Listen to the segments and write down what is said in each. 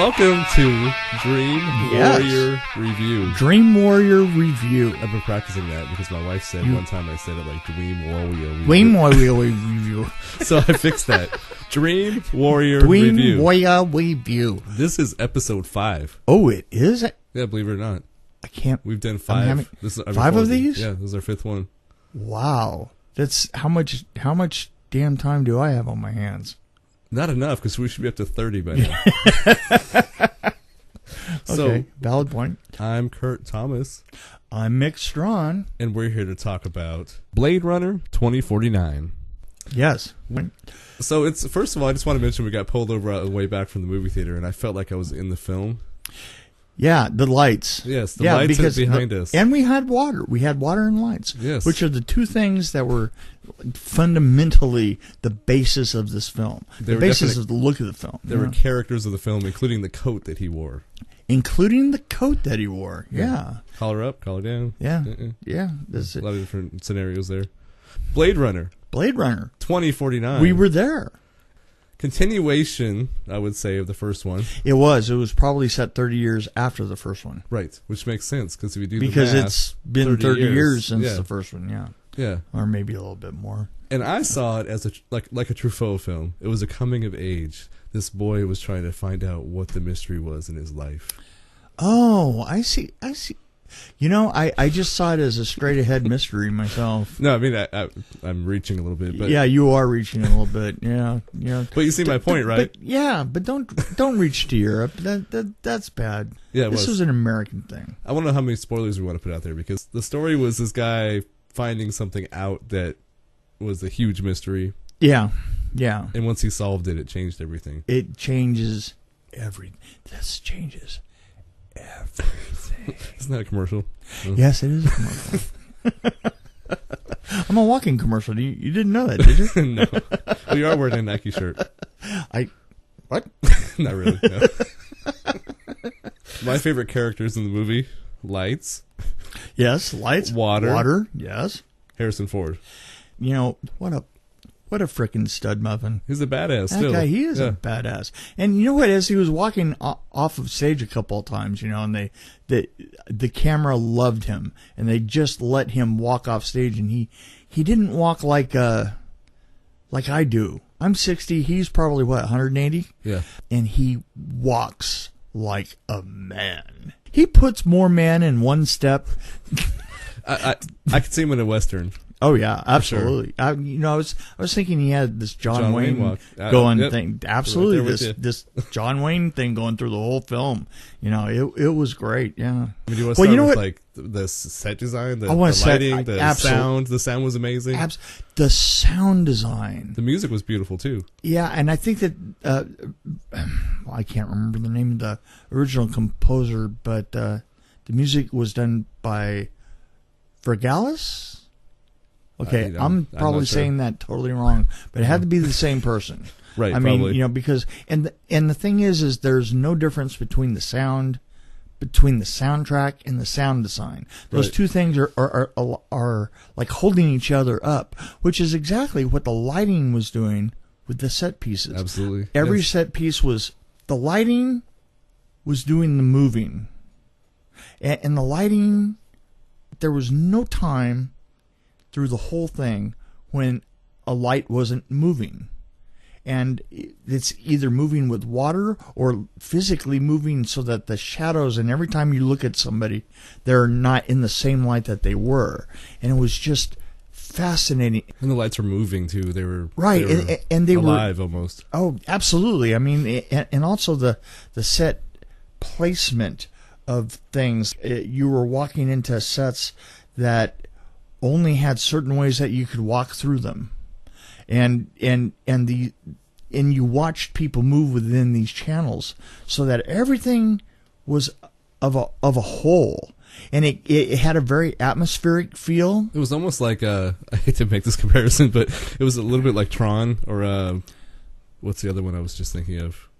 Welcome to Dream Warrior Review. Dream Warrior Review. I've been practicing that because my wife said one time I said it like Dream Warrior Review. Dream Warrior Review. So I fixed that. Dream Warrior Dream Review. Warrior Review. This is episode 5. Oh, it is? Yeah, believe it or not. I can't. We've done 5. This is 5 of these? Yeah, this is our 5th one. Wow. That's how much damn time do I have on my hands? Not enough, because we should be up to 30 by now. Okay, valid point. I'm Kurt Thomas. I'm Miq Strawn. And we're here to talk about Blade Runner 2049. Yes. So it's first of all, I just want to mention we got pulled over on the way back from the movie theater, and I felt like I was in the film. Yeah, the lights. Yes, the lights are behind us. And we had water. We had water and lights. Yes. Which are the two things that were fundamentally the basis of this film. The basis of the look of the film. There were characters of the film, including the coat that he wore. Including the coat that he wore. Yeah. Collar up, collar down. Yeah. Yeah. There's a lot of different scenarios there. Blade Runner 2049. We were there. Continuation, I would say, of the first one. It was probably set 30 years after the first one. Right, which makes sense because if you do because the math, it's been 30 years since the first one. Yeah, or maybe a little bit more. And I saw it as a like a Truffaut film. It was a coming of age. This boy was trying to find out what the mystery was in his life. Oh, I see. You know, I just saw it as a straight-ahead mystery myself. No, I mean, I'm reaching a little bit. But yeah, you are reaching a little bit. Yeah. But you see my point, right? But don't reach to Europe. That's bad. Yeah, this was an American thing. I don't know how many spoilers we want to put out there because the story was this guy finding something out that was a huge mystery. Yeah. And once he solved it, it changed everything. It changes everything. This changes everything. Isn't that a commercial? No. Yes, it is a commercial. I'm a walking commercial. You didn't know that, did you? No. Well, you are wearing a Nike shirt. What? Not really. No. My favorite characters in the movie: lights. Yes, lights. Water. Yes. Harrison Ford. You know what a frickin' stud muffin. He's a badass. That still. guy, he is a badass. And you know what? As he was walking off of stage a couple of times, and the camera loved him, and they just let him walk off stage, and he didn't walk like I do. I'm 60. He's probably 180. Yeah. And he walks like a man. He puts more man in one step. I could see him in a Western. Oh yeah, absolutely. Sure. I was thinking he had this John Wayne walk. Thing. Absolutely, right this John Wayne thing going through the whole film. It was great. Yeah. I mean, do you want to start with like the set design, the lighting, the sound? The sound was amazing. The sound design. The music was beautiful too. Yeah, and I think that I can't remember the name of the original composer, but the music was done by Vergalis. Okay, I'm probably saying that totally wrong, but it had to be the same person. Right, I mean, because and the thing is there's no difference between the soundtrack and the sound design. Those two things are like holding each other up, which is exactly what the lighting was doing with the set pieces. Absolutely. Every set piece the lighting was doing the moving. And the lighting, there was no time through the whole thing when a light wasn't moving. And it's either moving with water or physically moving so that the shadows, and every time you look at somebody, they're not in the same light that they were. And it was just fascinating. And the lights were moving too. They were and they alive were almost. Oh, absolutely. I mean, and also the set placement of things. You were walking into sets that only had certain ways that you could walk through them, and you watched people move within these channels so that everything was of a whole, and it had a very atmospheric feel. It was almost like I hate to make this comparison, but it was a little bit like Tron or what's the other one I was just thinking of?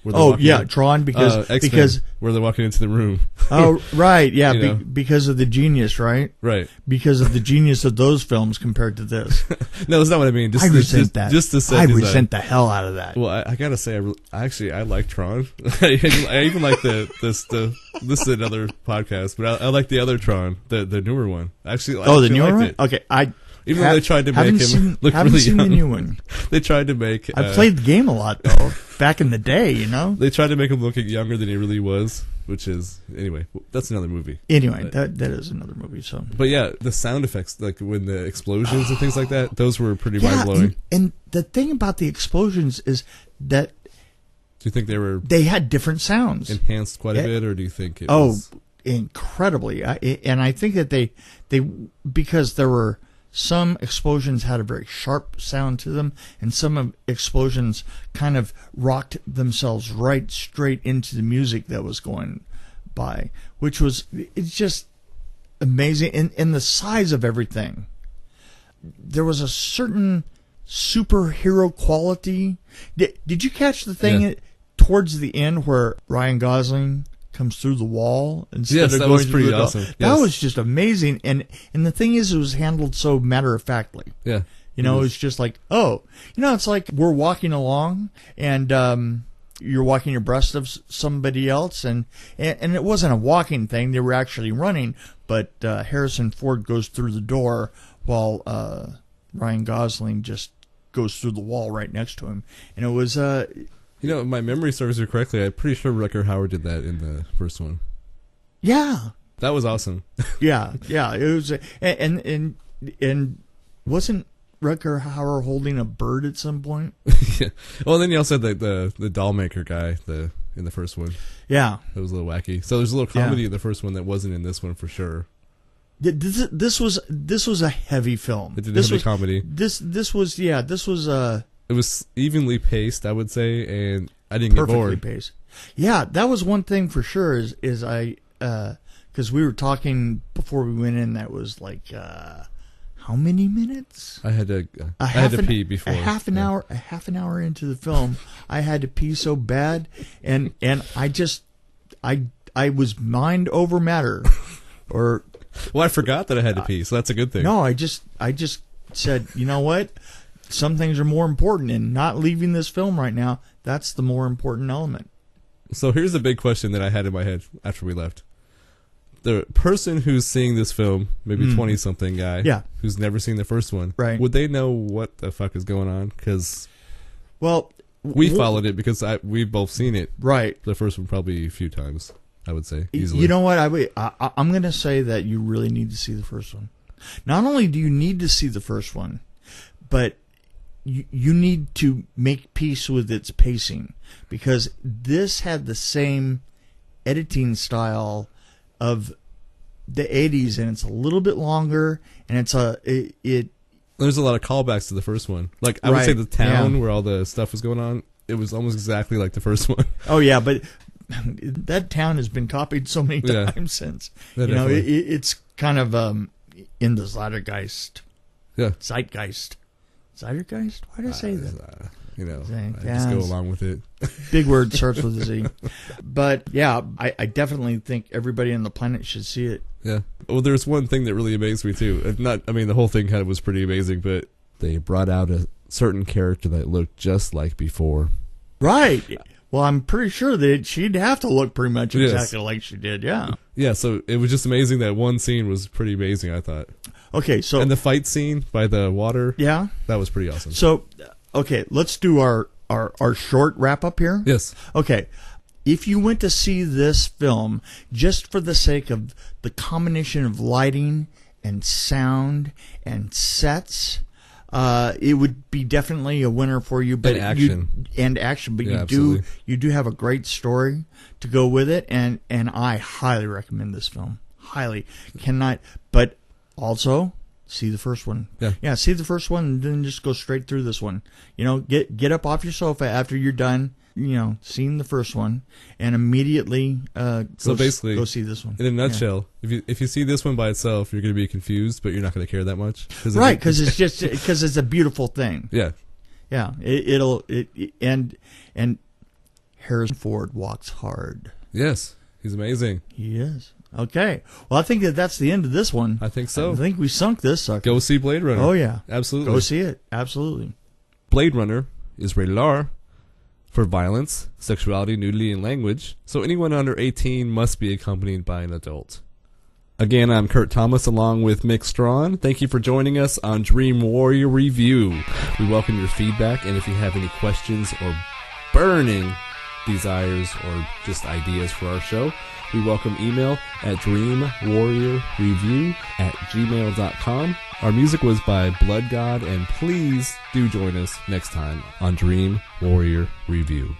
Oh yeah, Tron because where they're walking into the room. Oh right, yeah, You know? because of the genius, right? Right. Because of the genius of those films compared to this. No, that's not what I mean. I resent that. Just to say, I resent the hell out of that. Well, I gotta say, I like Tron. I even like this is another podcast, but I like the other Tron, the newer one. Actually, the newer one. Okay, though they tried to make him look really young. The new one. They tried to make. I played the game a lot though, back in the day. You know. They tried to make him look younger than he really was, which is anyway. That's another movie. Anyway, that is another movie. So. But yeah, the sound effects, like when the explosions and things like that, those were pretty mind blowing. And the thing about the explosions is that. Do you think they had different sounds enhanced quite a bit, or do you think it was incredibly? And I think that they because there were some explosions had a very sharp sound to them, and some explosions kind of rocked themselves right straight into the music that was going by, which was it's just amazing. And the size of everything, there was a certain superhero quality. Did you catch the thing towards the end where Ryan Gosling comes through the wall instead of that going was through pretty the awesome. Yes. That was just amazing. And the thing is, it was handled so matter of factly. Yeah. You know, it's just like, it's like we're walking along and you're walking abreast of somebody else, and it wasn't a walking thing; they were actually running. But Harrison Ford goes through the door while Ryan Gosling just goes through the wall right next to him, and it was. If my memory serves me correctly, I'm pretty sure Rutger Hauer did that in the first one. Yeah, that was awesome. yeah, it was, and wasn't Rutger Hauer holding a bird at some point? Yeah. Well, then you also had the doll maker guy in the first one. Yeah, it was a little wacky. So there's a little comedy in the first one that wasn't in this one for sure. This was a heavy film. It didn't have a comedy. This was It was evenly paced, I would say, and I didn't get bored. Perfectly paced. Yeah, that was one thing for sure. Is I because we were talking before we went in. That was like how many minutes? I had to pee before. A half an hour into the film, I had to pee so bad, and I was mind over matter, or. Well, I forgot that I had to pee, so that's a good thing. No, I just said, you know what? Some things are more important, and not leaving this film right now, that's the more important element. So here's a big question that I had in my head after we left. The person who's seeing this film, maybe 20-something guy, who's never seen the first one, right? Would they know what the fuck is going on? Because we followed it because we've both seen it. Right. The first one probably a few times, I would say, easily. You know what? I'm going to say that you really need to see the first one. Not only do you need to see the first one, but you need to make peace with its pacing, because this had the same editing style of the 80s, and it's a little bit longer, and there's a lot of callbacks to the first one. Like I would say the town where all the stuff was going on, it was almost exactly like the first one. Oh yeah, but that town has been copied so many times since. Yeah, it's kind of in the Zeitgeist. Yeah. Zeitgeist. Zeitgeist? Why did I say that? I just go along with it. Big word, starts with a Z. But yeah, I definitely think everybody on the planet should see it. Yeah. Well, there's one thing that really amazed me too. The whole thing kind of was pretty amazing, but they brought out a certain character that looked just like before. Right. Well, I'm pretty sure that she'd have to look pretty much exactly like she did. Yeah. Yeah. So it was just amazing. That one scene was pretty amazing, I thought. Okay. So and the fight scene by the water. Yeah. That was pretty awesome. So, okay, let's do our short wrap up here. Yes. Okay. If you went to see this film just for the sake of the combination of lighting and sound and sets, it would be definitely a winner for you. But action. But you do have a great story to go with it, and I highly recommend this film. Highly. But also see the first one. Yeah, see the first one, and then just go straight through this one. Get up off your sofa after you're done, seeing the first one, and immediately go see this one. In a nutshell, if you see this one by itself, you're going to be confused, but you're not going to care that much. Right, because it's a beautiful thing. Yeah. Yeah, and Harrison Ford walks hard. Yes, he's amazing. He is. Okay. Well, I think that's the end of this one. I think so. I think we sunk this sucker. Go see Blade Runner. Oh, yeah. Absolutely. Go see it. Absolutely. Blade Runner is rated R for violence, sexuality, nudity, and language, so anyone under 18 must be accompanied by an adult. Again, I'm Kurt Thomas along with Miq Strawn. Thank you for joining us on Dream Warrior Review. We welcome your feedback, and if you have any questions or burning desires or just ideas for our show, we welcome email at dreamwarriorreview@gmail.com. Our music was by Bloodgod, and please do join us next time on Dream Warrior Review.